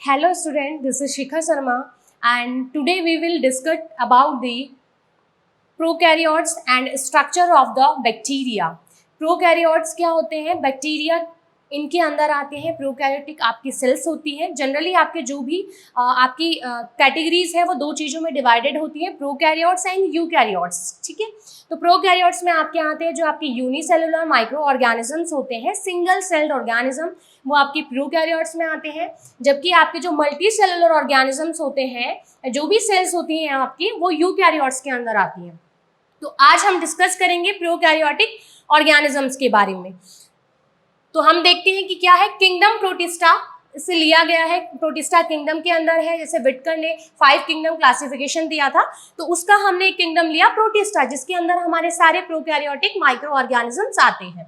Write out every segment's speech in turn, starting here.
Hello student, this is Shikha Sharma and today we will discuss about the prokaryotes and structure of the bacteria. Prokaryotes क्या होते हैं? Bacteria इनके अंदर आते हैं. प्रोकैरियोटिक आपकी सेल्स होती है. जनरली आपके जो भी आपकी कैटेगरीज है वो दो चीज़ों में डिवाइडेड होती है, प्रोकैरियोट्स एंड यूकैरियोट्स. ठीक है, तो प्रोकैरियोट्स में आपके आते हैं जो आपके यूनिसेलुलर माइक्रो ऑर्गेनिजम्स होते हैं, सिंगल सेल्ड ऑर्गेनिज्म, वो आपके प्रोकैरियोट्स में आते हैं. जबकि आपके जो मल्टी सेलुलर ऑर्गेनिजम्स होते हैं, जो भी सेल्स होती हैं आपकी, वो यूकैरियोट्स के अंदर आती हैं. तो आज हम डिस्कस करेंगे प्रोकैरियोटिक ऑर्गेनिजम्स के बारे में. तो हम देखते हैं कि क्या है किंगडम प्रोटिस्टा, इसे लिया गया है, प्रोटिस्टा किंगडम के अंदर है. जैसे विटकर ने 5 किंगडम क्लासिफिकेशन दिया था, तो उसका हमने एक किंगडम लिया प्रोटिस्टा, जिसके अंदर हमारे सारे प्रोकैरियोटिक माइक्रो ऑर्गेनिजम्स आते हैं.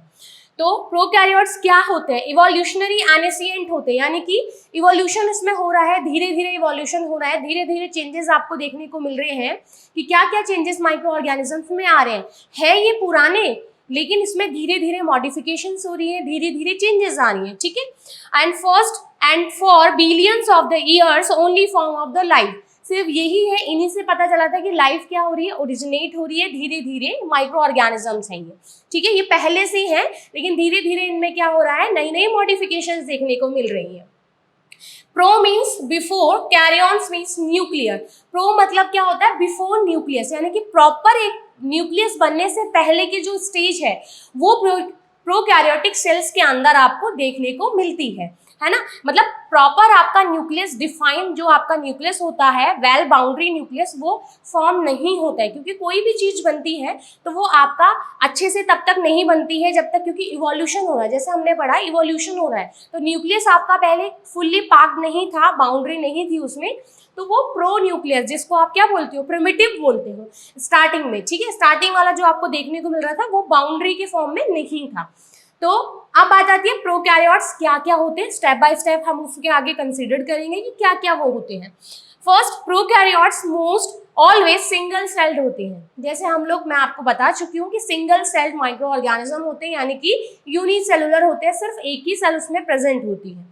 तो प्रोकैरियोट्स क्या होते हैं? इवोल्यूशनरी एनेसिएंट होते हैं, यानी कि इवोल्यूशन इसमें हो रहा है, धीरे धीरे इवोल्यूशन हो रहा है, धीरे धीरे चेंजेस आपको देखने को मिल रहे हैं कि क्या क्या चेंजेस माइक्रो ऑर्गेनिजम्स में आ रहे हैं. है ये पुराने, लेकिन इसमें धीरे धीरे मॉडिफिकेशंस हो रही है, धीरे धीरे चेंजेस आ रही हैं. ठीक है, and first and for billions of the years only form of the life. सिर्फ यही है, इन्हीं से पता चला था कि लाइफ क्या हो रही है, ओरिजिनेट हो रही है धीरे धीरे माइक्रो ऑर्गेनिजम्स हैं ये. ठीक है, ये पहले से हैं, लेकिन धीरे धीरे इनमें क्या हो रहा है, नई नई मॉडिफिकेशंस देखने को मिल रही है. Pro means before, karyons means nuclear. Pro मतलब क्या होता है? बिफोर न्यूक्लियस, यानी कि प्रॉपर एक न्यूक्लियस बनने से पहले की जो स्टेज है वो प्रोकैरियोटिक सेल्स के अंदर आपको देखने को मिलती है ना. मतलब प्रॉपर आपका न्यूक्लियस डिफाइंड, जो आपका न्यूक्लियस होता है, वेल बाउंड्री न्यूक्लियस, वो फॉर्म नहीं होता है. क्योंकि कोई भी चीज़ बनती है तो वो आपका अच्छे से तब तक नहीं बनती है जब तक, क्योंकि इवोल्यूशन हो रहा है. जैसे हमने पढ़ा इवोल्यूशन हो रहा है, तो न्यूक्लियस आपका पहले फुल्ली पैक्ड नहीं था, बाउंड्री नहीं थी उसमें, तो वो प्रो न्यूक्लियस, जिसको आप क्या बोलते हो, प्रिमिटिव बोलते हो स्टार्टिंग में. ठीक है, स्टार्टिंग वाला जो आपको देखने को मिल रहा था वो बाउंड्री के फॉर्म में नहीं था. तो अब बात आती है प्रोकैरियोट्स क्या क्या होते हैं. स्टेप बाय स्टेप हम उसके आगे कंसीडर करेंगे कि क्या क्या वो होते हैं. First, prokaryotes most always single celled होते हैं. जैसे हम लोग, मैं आपको बता चुकी हूँ कि सिंगल सेल्ड माइक्रो ऑर्गेनिज्म होते हैं, यानी कि यूनिसेलुलर होते हैं, सिर्फ एक ही सेल उसमें प्रेजेंट होती है.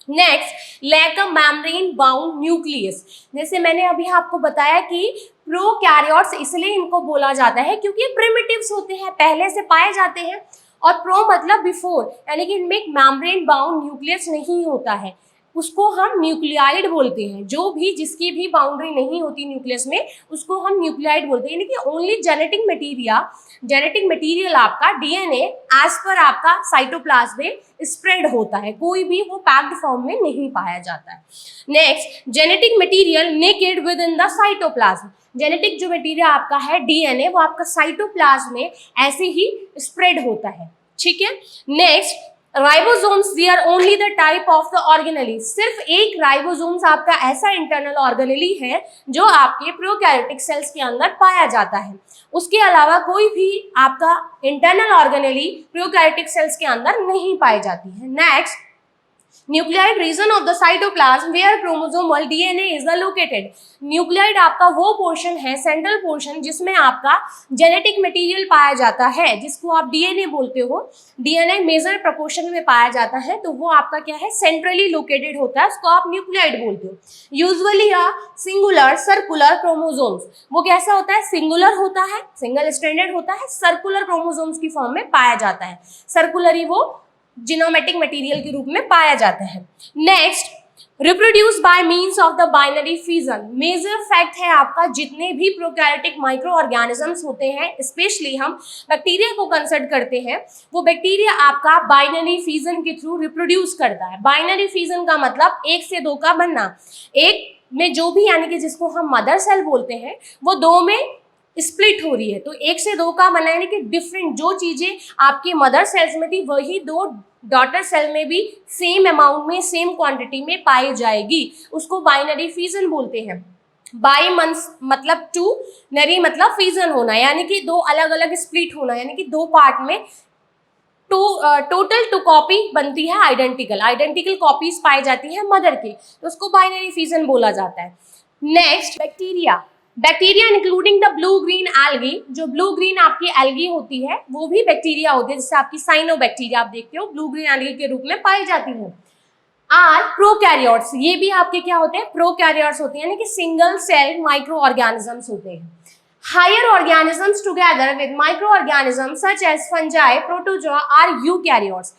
Next, lack a membrane bound nucleus. जैसे मैंने अभी आपको बताया कि प्रोकैरियोट्स इसलिए इनको बोला जाता है क्योंकि प्रिमिटिव्स होते हैं, पहले से पाए जाते हैं. और प्रो मतलब बिफोर, यानी कि इनमें एक मेम्ब्रेन बाउंड न्यूक्लियस नहीं होता है, उसको हम न्यूक्लियाइड बोलते हैं. जो भी, जिसकी भी बाउंड्री नहीं होती न्यूक्लियस में, उसको हम न्यूक्लियाइड बोलते हैं. यानी कि ओनली जेनेटिक मटेरियल आपका डीएनए एज पर आपका साइटोप्लाज्म में स्प्रेड होता है, कोई भी वो पैक्ड फॉर्म में नहीं पाया जाता है. Next, genetic material naked with in the cytoplasm. Genetic जो मटेरियल आपका है डीएनए, वो आपका साइटोप्लाज्म में ऐसे ही स्प्रेड होता है. ठीक है. Next, ribosomes, they are only the type of the organelle. सिर्फ एक राइबोसोम्स आपका ऐसा इंटरनल ऑर्गेनेली है जो आपके प्रोकैरियोटिक सेल्स के अंदर पाया जाता है. उसके अलावा कोई भी आपका इंटरनल ऑर्गेनेली प्रोकैरियोटिक सेल्स के अंदर नहीं पाई जाती है. Next, nucleoid region of the cytoplasm where chromosomal DNA is located. Nucleoid आपका वो पोर्शन है, सेंट्रल पोर्शन, जिसमें आपका जेनेटिक मटेरियल पाया जाता है, जिसको आप डीएनए बोलते हो. डीएनए मेजर प्रोपोर्शन में पाया जाता है, तो वो आपका क्या है, सेंट्रली लोकेटेड होता है, उसको आप न्यूक्लियाइड बोलते हो. Usually singular circular chromosomes. वो कैसा होता है, सिंगुलर होता है, सिंगल स्ट्रैंडेड होता है, सर्कुलर क्रोमोसोम्स की फॉर्म में पाया जाता है. सर्कुलर ही वो जीनोमेटिक मटेरियल के रूप में पाया जाता है. Next, reproduce by means of the binary fission. Major fact है आपका, जितने भी प्रोकैरियोटिक माइक्रो ऑर्गेनिजम्स होते हैं, स्पेशली हम बैक्टीरिया को कंसिडर करते हैं, वो बैक्टीरिया आपका बाइनरी फिजन के थ्रू रिप्रोड्यूस करता है. बाइनरी फिजन का मतलब 1 से 2 का बनना. एक में जो भी, यानी कि जिसको हम मदर सेल बोलते हैं, वो 2 में स्प्लिट हो रही है, तो 1 से 2 का बना, यानी कि डिफरेंट जो चीजें आपके मदर सेल्स में थी वही 2 डॉटर सेल में भी सेम अमाउंट में, सेम क्वांटिटी में पाई जाएगी. उसको बाइनरी फिजन बोलते हैं. बाई मतलब 2, नरी मतलब फिजन होना, यानी कि 2 अलग अलग स्प्लिट होना, यानी कि 2 पार्ट में टोटल 2 कॉपी बनती है, आइडेंटिकल कॉपीज पाई जाती है मदर की, तो उसको बाइनरी फिजन बोला जाता है. Next, bacteria including the blue green algae. जो ब्लू ग्रीन आपकी एल्गी होती है वो भी बैक्टीरिया होती है, जैसे आपकी साइनोबैक्टीरिया आप देखते हो ब्लू ग्रीन एल्गी के रूप में पाई जाती है. आर प्रोकैरियोट्स, ये भी आपके क्या होते हैं, प्रोकैरियोट्स होते हैं, यानी कि सिंगल सेल माइक्रो ऑर्गेनिजम्स होते हैं. Higher organisms together with micro organisms such as fungi, protozoa are eukaryotes.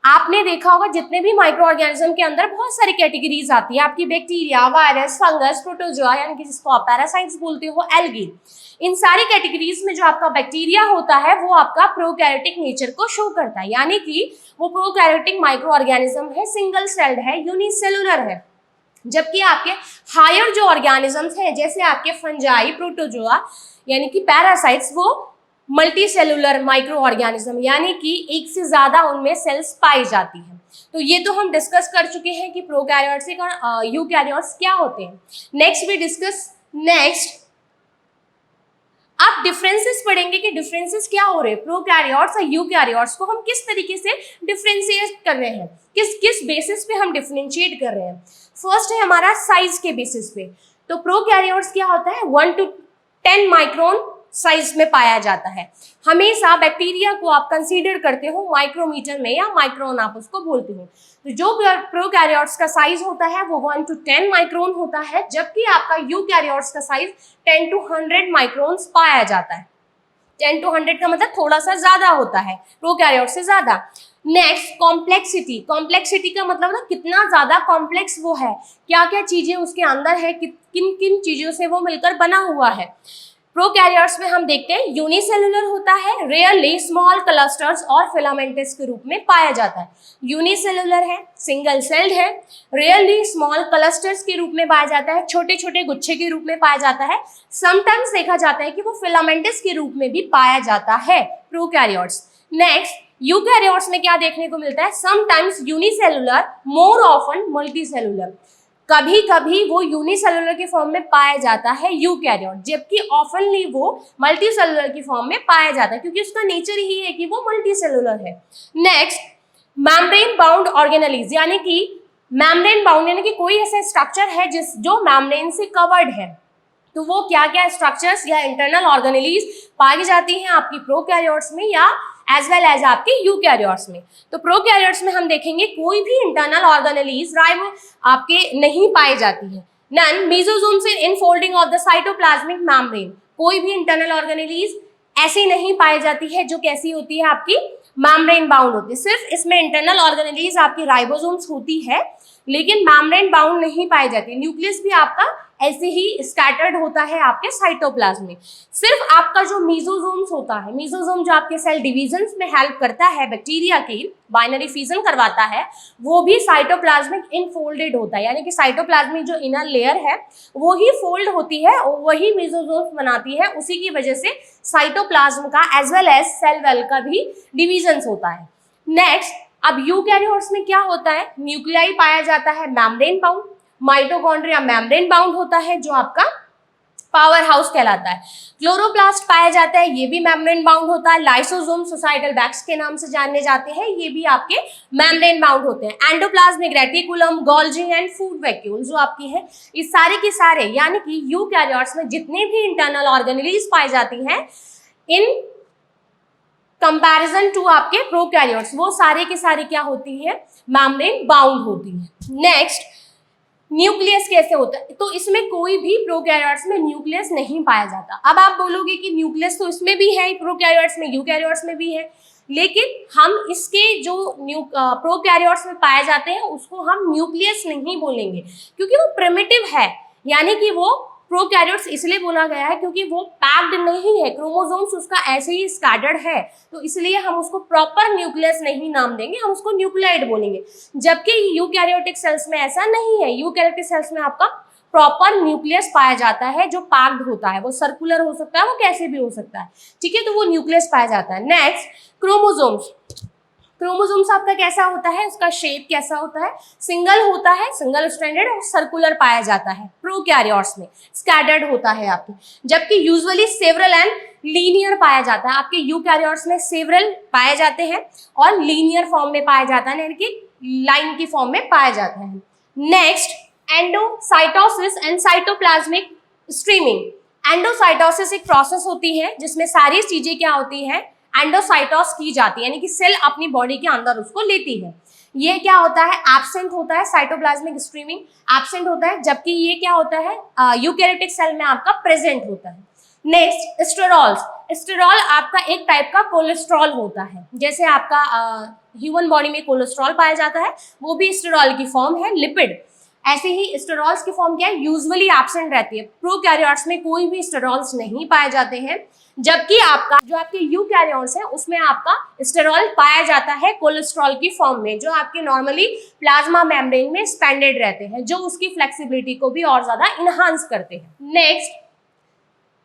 आपने देखा होगा जितने भी माइक्रो ऑर्गेनिज्म के अंदर बहुत सारी कैटेगरीज आती है आपकी, बैक्टीरिया, वायरस, फंगस, प्रोटोजोआ यानी कि जिसको आप पैरासाइट्स बोलते हो, एल्गी. इन सारी कैटेगरीज में जो आपका बैक्टीरिया होता है वो आपका प्रोकैरियोटिक नेचर को शो करता है, यानी कि वो प्रोकैरियोटिक माइक्रो ऑर्गेनिज्म है, सिंगल सेल्ड है, यूनिसेलुलर है. जबकि आपके हायर जो ऑर्गेनिजम्स हैं जैसे आपके फंजाई, प्रोटोजोआ यानी कि पैरासाइट्स, वो मल्टी सेलुलर माइक्रो ऑर्गेनिज्म, यानी कि एक से ज्यादा उनमें सेल्स पाई जाती हैं. तो ये तो हम डिस्कस कर चुके हैं कि प्रोकैरियोट्स और यूकैरियोट्स क्या होते हैं. नेक्स्ट वी डिस्कस आप डिफरेंसेस पढ़ेंगे कि डिफरेंसेस क्या हो रहे हैं, प्रोकैरियोट्स और यूकैरियोट्स को हम किस तरीके से डिफरेंशिएट कर रहे हैं, किस किस बेसिस पे हम डिफरेंशिएट कर रहे हैं. फर्स्ट है हमारा साइज के बेसिस पे. तो प्रोकैरियोट्स क्या होता है, 1 to 10 माइक्रोन साइज में पाया जाता है. हमेशा बैक्टीरिया को आप कंसीडर करते हो माइक्रोमीटर में या माइक्रोन आप उसको बोलते हो. तो जो प्रोकैरियोट्स का साइज होता है वो 1 to 10 माइक्रोन होता है, जबकि आपका यूकैरियोट्स का साइज 10 to 100 माइक्रोन्स पाया जाता है. 10 to 100 का मतलब थोड़ा सा ज्यादा होता है प्रोकैरियोट से ज्यादा. Next complexity. कॉम्प्लेक्सिटी का मतलब ना कितना ज्यादा कॉम्प्लेक्स वो है, क्या क्या चीजें उसके अंदर है, किन किन चीजों से वो मिलकर बना हुआ है. प्रोकैरियोट्स में हम देखते हैं यूनिसेलुलर होता है, रेयरली स्मॉल क्लस्टर्स और फिलामेंटस के रूप में पाया जाता है. यूनिसेलुलर है, सिंगल सेल्ड है, रेयरली स्मॉल क्लस्टर्स के रूप में पाया जाता है, छोटे छोटे गुच्छे के रूप में पाया जाता है. समटाइम्स देखा जाता है कि वो फिलामेंटस के रूप में भी पाया जाता है प्रोकैरियोट्स. नेक्स्ट यूकैरियोट्स में क्या देखने को मिलता है, sometimes unicellular, more often multicellular. कभी कभी वो यूनिसेलुलर के फॉर्म में पाया जाता है यूकैरियोट, जबकि ऑफनली वो मल्टीसेलुलर की फॉर्म में पाया जाता है, क्योंकि उसका नेचर ही है कि वो मल्टीसेलुलर है. नेक्स्ट मेम्ब्रेन बाउंड ऑर्गेनेलीज, यानी कि मेम्ब्रेन बाउंड यानी कि कोई ऐसा स्ट्रक्चर है जो मेम्ब्रेन से कवर्ड है. तो वो क्या क्या स्ट्रक्चर्स या इंटरनल ऑर्गेनेलीज पाई जाती हैं आपकी प्रोकैरियोट्स में या एज वेल एज आपके यूकैरियोट्स में. तो प्रोकैरियोट्स में हम देखेंगे कोई भी इंटरनल ऑर्गेनेलीज राइबो आपके नहीं पाई जाती है. None mesosomes in infolding of the cytoplasmic membrane. कोई भी इंटरनल ऑर्गेनेलीज ऐसी नहीं पाई जाती है जो कैसी होती है आपकी मेम्ब्रेन बाउंड होती है. सिर्फ इसमें इंटरनल ऑर्गेनेलीज आपकी राइबोसोम्स होती है लेकिन मेम्ब्रेन बाउंड नहीं पाई जाती. न्यूक्लियस भी आपका ऐसे ही स्कैटर्ड होता है आपके साइटोप्लाज्म में. सिर्फ आपका जो मेसोसोम्स होता है, मेसोसोम जो आपके सेल डिविजन्स में हेल्प करता है बैक्टीरिया की, बाइनरी फ्यूजन करवाता है, वो भी साइटोप्लाज्मिक इनफोल्डेड होता है, यानी कि साइटोप्लाज्मिक जो इनर लेयर है वो ही फोल्ड होती है और वही मेसोसोम्स बनाती है. उसी की वजह से साइटोप्लाज्म का as well as cell wall का भी डिविजन्स होता है. नेक्स्ट अब यूकैरियोट्स में क्या होता है, न्यूक्लियाई पाया जाता है membrane bound, mitochondria membrane bound होता है जो आपका पावर हाउस कहलाता है. क्लोरोप्लास्ट पाया जाता है, ये भी मेम्ब्रेन बाउंड होता है. लाइसोसोम सोसाइटल बैग्स के नाम से जाने जाते हैं, ये भी आपके मेम्ब्रेन बाउंड होते हैं. Endoplasmic reticulum, Golgi and food vacuole जो आपकी है, ये सारे के सारे यानी कि यूकैरियोट्स में जितने भी इंटरनल ऑर्गेनेलीज पाई जाती हैं इन कंपैरिजन टू आपके प्रोकैरियोट्स, वो सारे के सारे क्या होती है, मेम्ब्रेन बाउंड होती है. नेक्स्ट न्यूक्लियस कैसे होता है, तो इसमें कोई भी प्रोकैरियोट्स में न्यूक्लियस नहीं पाया जाता. अब आप बोलोगे कि न्यूक्लियस तो इसमें भी है, प्रोकैरियोट्स में, यूकैरियोट्स में भी है, लेकिन हम इसके जो प्रोकैरियोट्स में पाए जाते हैं उसको हम न्यूक्लियस नहीं बोलेंगे क्योंकि वो प्रिमिटिव है. यानी कि वो प्रोकैरियोट्स इसलिए बोला गया है क्योंकि वो पैक्ड नहीं है, क्रोमोसोम्स उसका ऐसे ही स्कैटर्ड है, तो इसलिए हम उसको प्रॉपर न्यूक्लियस नहीं नाम देंगे, हम उसको न्यूक्लियाइड बोलेंगे. जबकि यूकैरियोटिक सेल्स में ऐसा नहीं है. यूकैरियोटिक सेल्स में आपका प्रॉपर न्यूक्लियस पाया जाता है जो पैक्ड होता है, वो सर्कुलर हो सकता है, वो कैसे भी हो सकता है, ठीक है, तो वो न्यूक्लियस पाया जाता है. Next chromosomes. क्रोमोसोम्स आपका कैसा होता है, उसका शेप कैसा होता है, सिंगल होता है, सिंगल स्ट्रैंडेड और सर्कुलर पाया जाता है. प्रोकैरियोट्स में स्कैटर्ड होता है आपके, जबकि यूजुअली सेवरल एंड लीनियर पाया जाता है. आपके यूकैरियोट्स में सेवरल पाए जाते हैं और लीनियर फॉर्म में पाया जाता है, यानी कि लाइन की फॉर्म में पाया जाता है. Next endocytosis and cytoplasmic streaming. Endocytosis एक प्रोसेस होती है जिसमें सारी चीजें क्या होती हैं, एंडोसाइटोस की जाती है, यानी कि सेल अपनी बॉडी के अंदर उसको लेती है। ये क्या होता है, एब्सेंट होता है, साइटोप्लाज्मिक स्ट्रीमिंग एब्सेंट होता है, जबकि ये क्या होता है यूकैरियोटिक सेल में आपका प्रेजेंट होता है। नेक्स्ट स्टेरॉल्स, स्टेरॉल आपका एक टाइप का कोलेस्ट्रॉल होता है, जैसे आपका ह्यूमन बॉडी में कोलेस्ट्रॉल पाया जाता है, वो भी स्टेरॉल की फॉर्म है, लिपिड। ऐसे ही स्टेरॉल्स की फॉर्म क्या है, यूजुअली एब्सेंट रहती है। प्रोकैरियोट्स में कोई भी स्टेरॉल्स नहीं पाए जाते हैं, जबकि आपका जो आपके यूकैरियोट्स है उसमें आपका स्टेरॉल पाया जाता है कोलेस्ट्रॉल की फॉर्म में, जो आपके नॉर्मली प्लाज्मा मेम्ब्रेन में स्पेंडेड रहते हैं, जो उसकी फ्लेक्सिबिलिटी को भी और ज्यादा इनहांस करते हैं। नेक्स्ट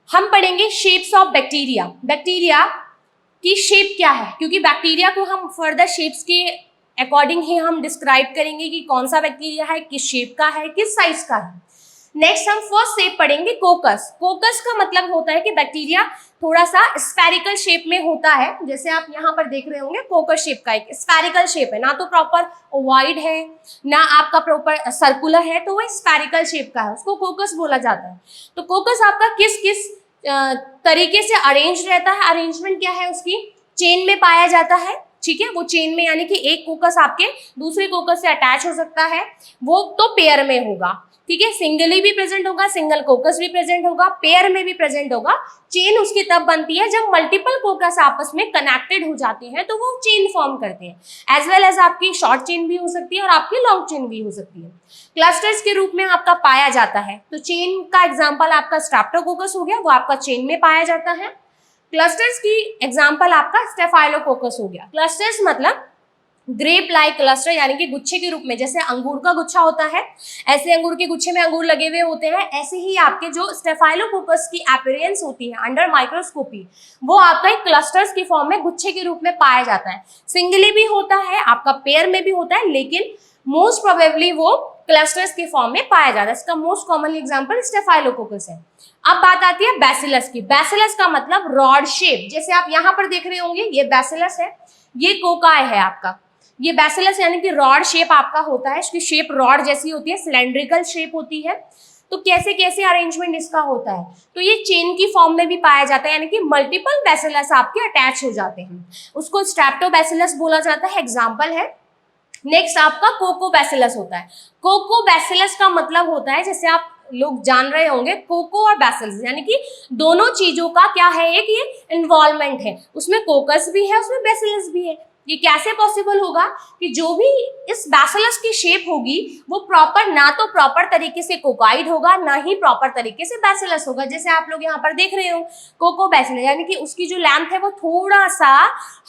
हम पढ़ेंगे शेप्स ऑफ बैक्टीरिया। बैक्टीरिया की शेप क्या है, क्योंकि बैक्टीरिया को हम फर्दर शेप्स के अकॉर्डिंग ही हम डिस्क्राइब करेंगे कि कौन सा बैक्टीरिया है, किस शेप का है, किस साइज का है। नेक्स्ट हम फर्स्ट शेप पढ़ेंगे कोकस। कोकस का मतलब होता है कि बैक्टीरिया थोड़ा सा स्फेरिकल शेप में होता है, जैसे आप यहाँ पर देख रहे होंगे कोकस शेप का एक स्फेरिकल शेप है, ना तो प्रॉपर ओवाइड है ना आपका प्रॉपर सर्कुलर है, तो वो स्फेरिकल शेप का है, उसको कोकस बोला जाता है। तो कोकस आपका किस किस तरीके से अरेंज रहता है, अरेंजमेंट क्या है उसकी, चेन में पाया जाता है, ठीक है। वो चेन में यानी कि एक कोकस आपके दूसरे कोकस से अटैच हो सकता है, वो तो पेयर में होगा, ठीक है। सिंगली भी प्रेजेंट होगा, सिंगल कोकस भी प्रेजेंट होगा, पेयर में भी प्रेजेंट होगा। चेन उसकी तब बनती है जब मल्टीपल कोकस आपस में कनेक्टेड हो जाते हैं, तो वो चेन फॉर्म करते हैं। एज वेल एज आपकी शॉर्ट चेन भी हो सकती है और आपकी लॉन्ग चेन भी हो सकती है। क्लस्टर्स के रूप में आपका पाया जाता है, तो चेन का एग्जाम्पल आपका स्ट्रेप्टोकोकस हो गया, वो आपका चेन में पाया जाता है। क्लस्टर्स की एग्जाम्पल आपका स्टेफाइलोकोकस हो गया। क्लस्टर्स मतलब ग्रेप लाइक क्लस्टर, यानी कि गुच्छे के रूप में, जैसे अंगूर का गुच्छा होता है, ऐसे अंगूर के गुच्छे में अंगूर लगे हुए होते हैं, ऐसे ही आपके जो स्टेफाइलोकोकस की अपीयरेंस होती है अंडर माइक्रोस्कोपी, वो आपका एक क्लस्टर्स की फॉर्म में गुच्छे के रूप में पाया जाता है। सिंगली भी होता है, आपका पेयर में भी होता है, लेकिन मोस्ट प्रोबेबली वो क्लस्टर्स के फॉर्म में पाया जाता है। इसका मोस्ट कॉमन एग्जांपल स्टेफाइलोकोकस है। अब बात आती है बैसिलस की। बैसिलस का मतलब रॉड शेप, जैसे आप यहाँ पर देख रहे होंगे, ये बैसिलस है, ये कोकाई है आपका। ये बैसिलस यानी कि रॉड शेप आपका होता है, इसकी शेप रॉड जैसी होती है, सिलेंड्रिकल शेप होती है। तो कैसे कैसे अरेंजमेंट इसका होता है, तो ये चेन की फॉर्म में भी पाया जाता है, यानी कि मल्टीपल बैसिलस आपके अटैच हो जाते हैं, उसको स्ट्रेप्टोबैसिलस बोला जाता है, एग्जाम्पल है। नेक्स्ट आपका कोकोबैसिलस होता है। कोकोबैसिलस का मतलब होता है, जैसे आप लोग जान रहे होंगे, कोको और बैसिलस यानी कि दोनों चीजों का क्या है, एक ये इन्वॉल्वमेंट है, उसमें कोकस भी है, उसमें बैसिलस भी है। ये कैसे पॉसिबल होगा कि जो भी इस बैसिलस की शेप होगी वो प्रॉपर, ना तो प्रॉपर तरीके से कोकाइड होगा, ना ही प्रॉपर तरीके से बैसिलस होगा। जैसे आप लोग यहाँ पर देख रहे हो कोको बैसिलस, यानी कि उसकी जो लेंथ है वो थोड़ा सा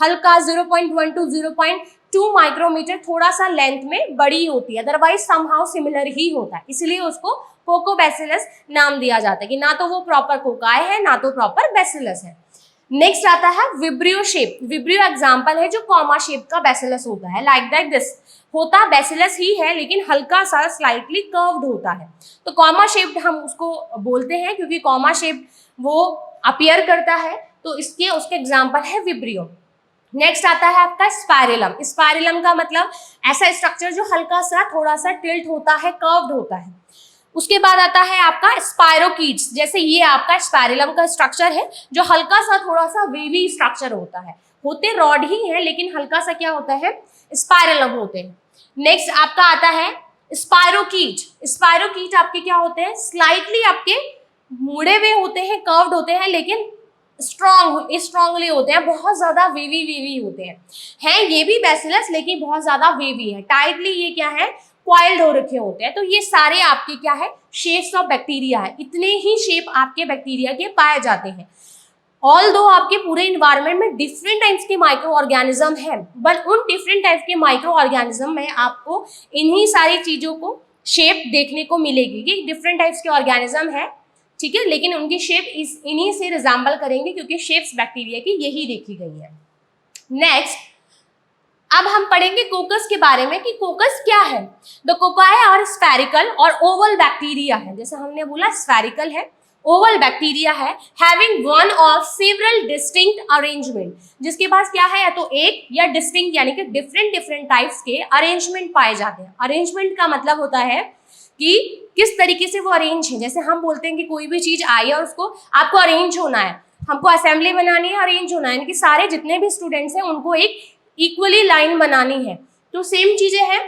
हल्का 0.1 to 0.2 माइक्रोमीटर थोड़ा सा लेंथ में बड़ी होती है, अदरवाइज समहाउ सिमिलर ही होता है, इसलिए उसको कोकोबैसिलस नाम दिया जाता है कि ना तो वो प्रॉपर कोकाई है, ना तो प्रॉपर बैसिलस है। नेक्स्ट आता है विब्रियो शेप। विब्रियो एग्जाम्पल है जो कॉमा शेप का बैसिलस होता है, लाइक दैट दिस होता बैसिलस ही है, लेकिन हल्का सा स्लाइटली कर्व्ड होता है, तो कॉमा शेप हम उसको बोलते हैं, क्योंकि कॉमा शेप वो अपीयर करता है, तो इसके उसके एग्जाम्पल है विब्रियो। नेक्स्ट आता है आपका स्पाइरलम। स्पाइरलम का मतलब ऐसा स्ट्रक्चर जो हल्का सा थोड़ा सा टिल्ट होता है, कर्व्ड होता है। उसके बाद आता है आपका स्पायरोकीट्स, जैसे ये आपका स्पाइरलम का स्ट्रक्चर है जो हल्का सा थोड़ा सा वेवी स्ट्रक्चर होता है, होते रॉड ही है लेकिन हल्का सा क्या होता है, स्पाइरलम होते हैं। नेक्स्ट आपका आता है स्पायरोकीट। स्पायरोकीट आपके क्या होते हैं, स्लाइटली आपके मुड़े हुए होते हैं, कर्व्ड होते हैं, लेकिन स्ट्रॉन्गली होते हैं, बहुत ज्यादा वेवी होते हैं ये भी बैसिलस, लेकिन बहुत ज्यादा वेवी है, टाइटली ये क्या है, क्वाइल्ड हो रखे होते हैं। तो ये सारे आपके क्या है, शेप्स ऑफ बैक्टीरिया है। इतने ही शेप आपके बैक्टीरिया के पाए जाते हैं। ऑल्दो आपके पूरे इन्वायरमेंट में डिफरेंट टाइप्स के माइक्रो ऑर्गेनिज्म है, बट उन डिफरेंट टाइप के माइक्रो ऑर्गेनिज्म में आपको इन्हीं सारी चीजों को शेप देखने को मिलेगी कि डिफरेंट टाइप्स के ऑर्गेनिज्म है, ठीक है, लेकिन उनकी शेप इन्हीं से रिजेंबल करेंगे, क्योंकि शेप्स बैक्टीरिया की यही देखी गई है। नेक्स्ट अब हम पढ़ेंगे कोकस के बारे में कि कोकस क्या है। द कोकाई और स्फेरिकल और ओवल बैक्टीरिया है, जैसे हमने बोला स्फेरिकल है, ओवल बैक्टीरिया है, having one of several distinct arrangement, जिसके पास क्या है, या तो एक या डिस्टिंक्ट यानी कि डिफरेंट टाइप्स के अरेंजमेंट पाए जाते हैं। अरेंजमेंट का मतलब होता है कि किस तरीके से वो अरेंज है, जैसे हम बोलते हैं कि कोई भी चीज आई और उसको आपको अरेंज होना है, हमको असेंबली बनानी है, अरेंज होना है, यानी कि सारे जितने भी स्टूडेंट्स हैं उनको एक इक्वली लाइन बनानी है। तो सेम चीजें हैं,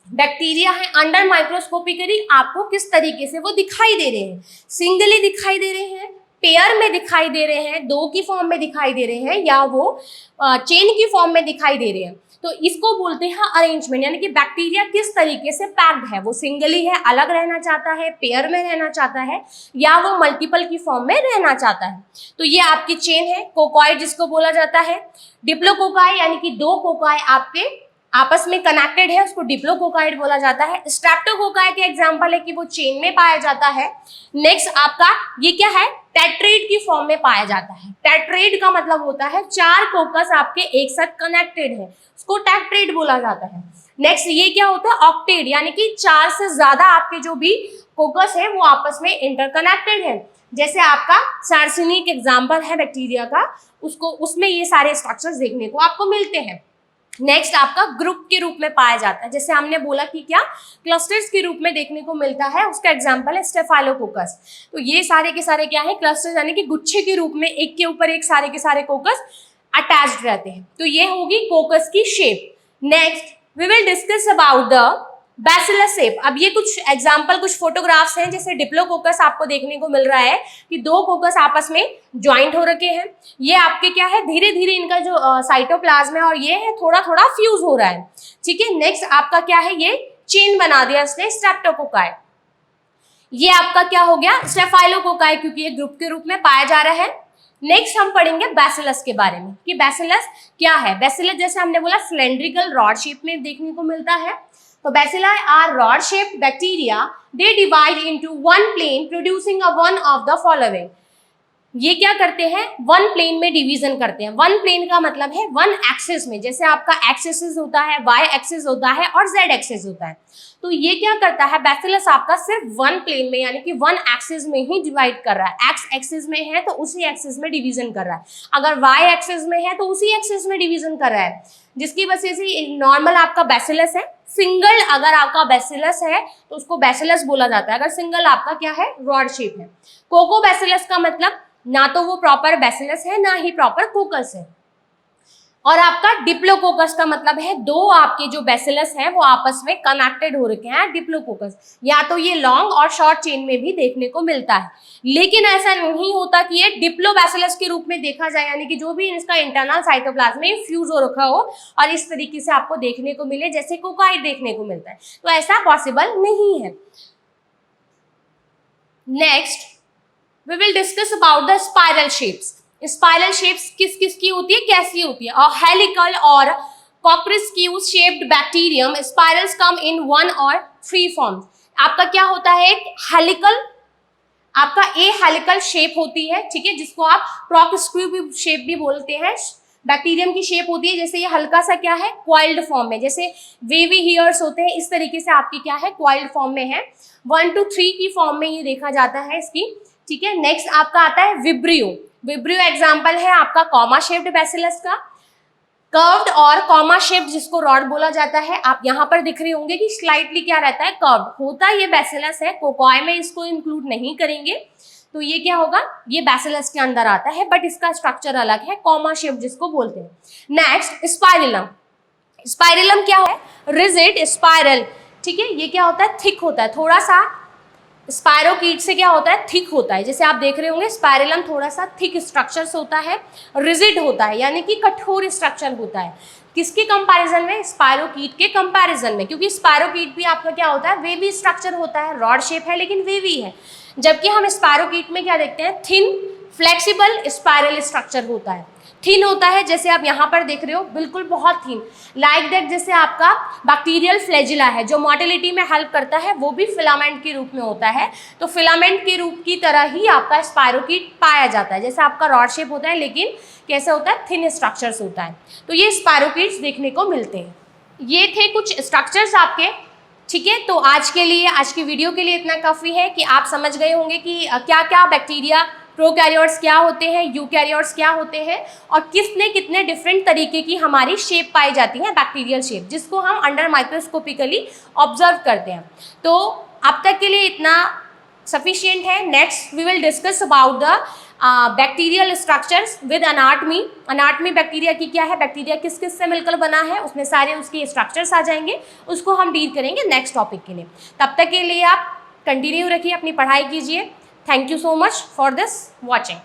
बैक्टीरिया है, अंडर माइक्रोस्कोपिकली आपको किस तरीके से वो दिखाई दे रहे हैं, सिंगली दिखाई दे रहे हैं, पेयर में दिखाई दे रहे हैं, दो की फॉर्म में दिखाई दे रहे हैं, या वो चेन की फॉर्म में दिखाई दे रहे हैं। तो इसको बोलते हैं अरेंजमेंट, यानी कि बैक्टीरिया किस तरीके से पैक्ड है, वो सिंगली है, अलग रहना चाहता है, पेयर में रहना चाहता है, या वो मल्टीपल की फॉर्म में रहना चाहता है। तो ये आपकी चेन है, कोकॉइड जिसको बोला जाता है, डिप्लोकोकाई यानी कि दो कोकाई आपके आपस में कनेक्टेड है, उसको डिप्लोकोकाइड बोला जाता है। स्ट्रेप्टोकोकाई के एग्जांपल है कि वो चेन में पाया जाता है। नेक्स्ट आपका ये क्या है, टेट्रेड की फॉर्म में पाया जाता है। टेट्रेड का मतलब होता है 4 कोकस आपके एक साथ कनेक्टेड है, उसको टेट्रेड बोला जाता है। नेक्स्ट ये क्या होता है, ऑक्टेड, यानी कि 4 से ज्यादा आपके जो भी कोकस है वो आपस में इंटरकनेक्टेड है। जैसे आपका सार्सिनिक एग्जाम्पल है बैक्टीरिया का, उसको उसमें ये सारे स्ट्रक्चर्स देखने को आपको मिलते हैं। नेक्स्ट आपका ग्रुप के रूप में पाया जाता है, जैसे हमने बोला कि क्या क्लस्टर्स के रूप में देखने को मिलता है, उसका एग्जांपल है स्टेफाइलोकोकस। तो ये सारे के सारे क्या है, क्लस्टर्स यानी कि गुच्छे के रूप में एक के ऊपर एक सारे के सारे कोकस अटैच्ड रहते हैं। तो ये होगी कोकस की shape. Next we will discuss about the bacillus shape. अब ये कुछ एग्जाम्पल, कुछ फोटोग्राफ्स हैं, जैसे डिप्लोकोकस आपको देखने को मिल रहा है कि दो कोकस आपस में ज्वाइंट हो रखे हैं। ये आपके क्या है, धीरे धीरे इनका जो साइटोप्लाज्म है और ये है थोड़ा थोड़ा फ्यूज हो रहा है, ठीक है। नेक्स्ट आपका क्या है, ये चेन बना दिया इसने, स्ट्रेप्टोकोकाई। ये आपका क्या हो गया, स्टेफाइलोकोकाई, क्योंकि ये ग्रुप के रूप में पाया जा रहा है। नेक्स्ट हम पढ़ेंगे बैसिलस के बारे में कि बैसिलस क्या है। बैसिलस जैसे हमने बोला सिलेंड्रिकल रॉड शेप में देखने को मिलता है। तो bacilli are rod shaped bacteria. They divide into one plane producing a one of the following. ये क्या करते हैं, वन प्लेन में डिवीजन करते हैं। वन प्लेन का मतलब है वन एक्सिस में, जैसे आपका एक्स एक्सिस होता है, वाई एक्सिस होता है और जेड एक्सिस होता है। तो ये क्या करता है, बैसिलस आपका सिर्फ वन प्लेन में यानी कि वन एक्सिस में ही डिवाइड कर रहा है। एक्स एक्सिस में है तो उसी एक्सिस में डिवीजन कर रहा है, अगर वाई एक्सिस में है तो उसी एक्सिस में डिवीजन कर रहा है, जिसकी वजह से नॉर्मल आपका बैसिलस है। सिंगल अगर आपका बैसिलस है तो उसको बैसिलस बोला जाता है, अगर सिंगल आपका क्या है, रॉड शेप है। कोको बैसिलस का मतलब ना तो वो प्रॉपर बैसिलस है ना ही प्रॉपर कोकस है। और आपका डिप्लोकोकस का मतलब है दो आपके जो बैसिलस है वो आपस में कनेक्टेड हो रखे हैं, डिप्लोकोकस। या तो ये लॉन्ग और शॉर्ट चेन में भी देखने को मिलता है, लेकिन ऐसा नहीं होता कि ये डिप्लोबैसिलस के रूप में देखा जाए, यानी कि जो भी इसका इंटरनल साइटोप्लाज्म में फ्यूज हो रखा हो और इस तरीके से आपको देखने को मिले जैसे कोकाइड देखने को मिलता है, तो ऐसा पॉसिबल नहीं है। Next we will discuss about the spiral shapes. Spiral shapes किस किस की होती है, कैसी होती है। और हेलिकल और corkscrew shaped bacterium spirals come in one और थ्री फॉर्म्स। आपका क्या होता है, एक हेलिकल, आपका ए हेलिकल शेप होती है, ठीक है, जिसको आप कॉकरिस्क्यू शेप भी बोलते हैं। बैक्टीरियम की शेप होती है, जैसे ये हल्का सा क्या है, क्वाइल्ड फॉर्म में, जैसे वेवी हेयर्स होते हैं, इस तरीके से आपकी क्या है, क्वाइल्ड फॉर्म में है। 1 to 3 की फॉर्म में ये देखा जाता है इसकी, ठीक है। नेक्स्ट आपका आता है विब्रियो। विब्रियो एग्जांपल है आपका कॉमा शेप्ड बैसिलस का। कर्व्ड और कॉमा शेप्ड जिसको रॉड बोला जाता है, आप यहाँ पर दिख रहे होंगे कि स्लाइटली क्या रहता है, कर्व्ड होता है। ये बैसिलस है, कोकोई में इसको इंक्लूड नहीं करेंगे, तो ये क्या होगा, ये बैसिलस के अंदर आता है, बट इसका स्ट्रक्चर अलग है, कॉमा शेप जिसको बोलते हैं। Next spirillum. स्पाइरलम क्या है, रिजिड स्पाइरल, ठीक है। ये क्या होता है, थिक होता है थोड़ा सा, स्पायरोकीट से क्या होता है, थिक होता है। जैसे आप देख रहे होंगे स्पाइरलम थोड़ा सा थिक स्ट्रक्चर होता है, रिजिड होता है यानी कि कठोर स्ट्रक्चर होता है। किसके कंपैरिजन में, स्पायरोकीट के कंपैरिजन में, क्योंकि स्पायरोकीट भी आपका क्या होता है, वेवी स्ट्रक्चर होता है, रॉड शेप है लेकिन वेवी है। जबकि हम स्पायरोकीट में क्या देखते हैं, थिन फ्लेक्सिबल स्पाइरल स्ट्रक्चर होता है, थिन होता है, जैसे आप यहाँ पर देख रहे हो बिल्कुल बहुत थिन, लाइक दैट। जैसे आपका बैक्टीरियल फ्लैजिला है जो मोटिलिटी में हेल्प करता है, वो भी फिलामेंट के रूप में होता है। तो फिलामेंट के रूप की तरह ही आपका स्पायरोकीट पाया जाता है, जैसे आपका रॉड शेप होता है लेकिन कैसे होता है, थिन स्ट्रक्चर्स होता है। तो ये स्पायरोकीट्स देखने को मिलते हैं। ये थे कुछ स्ट्रक्चर्स आपके, ठीक है। तो आज के लिए, आज की वीडियो के लिए इतना काफ़ी है कि आप समझ गए होंगे कि क्या क्या बैक्टीरिया, प्रोकैरियोट्स क्या होते हैं, यूकैरियोट्स क्या होते हैं, और किसने कितने डिफरेंट तरीके की हमारी शेप पाई जाती है, बैक्टीरियल शेप, जिसको हम अंडर माइक्रोस्कोपिकली ऑब्जर्व करते हैं। तो अब तक के लिए इतना सफिशिएंट है। Next we will discuss about the bacterial structures with anatomy. Anatomy bacteria की क्या है, बैक्टीरिया किस किस से मिलकर बना है, उसमें सारे उसके स्ट्रक्चर्स आ जाएंगे, उसको हम डील करेंगे नेक्स्ट टॉपिक के लिए। तब तक के लिए आप कंटिन्यू रखिए, अपनी पढ़ाई कीजिए। Thank you so much for this watching.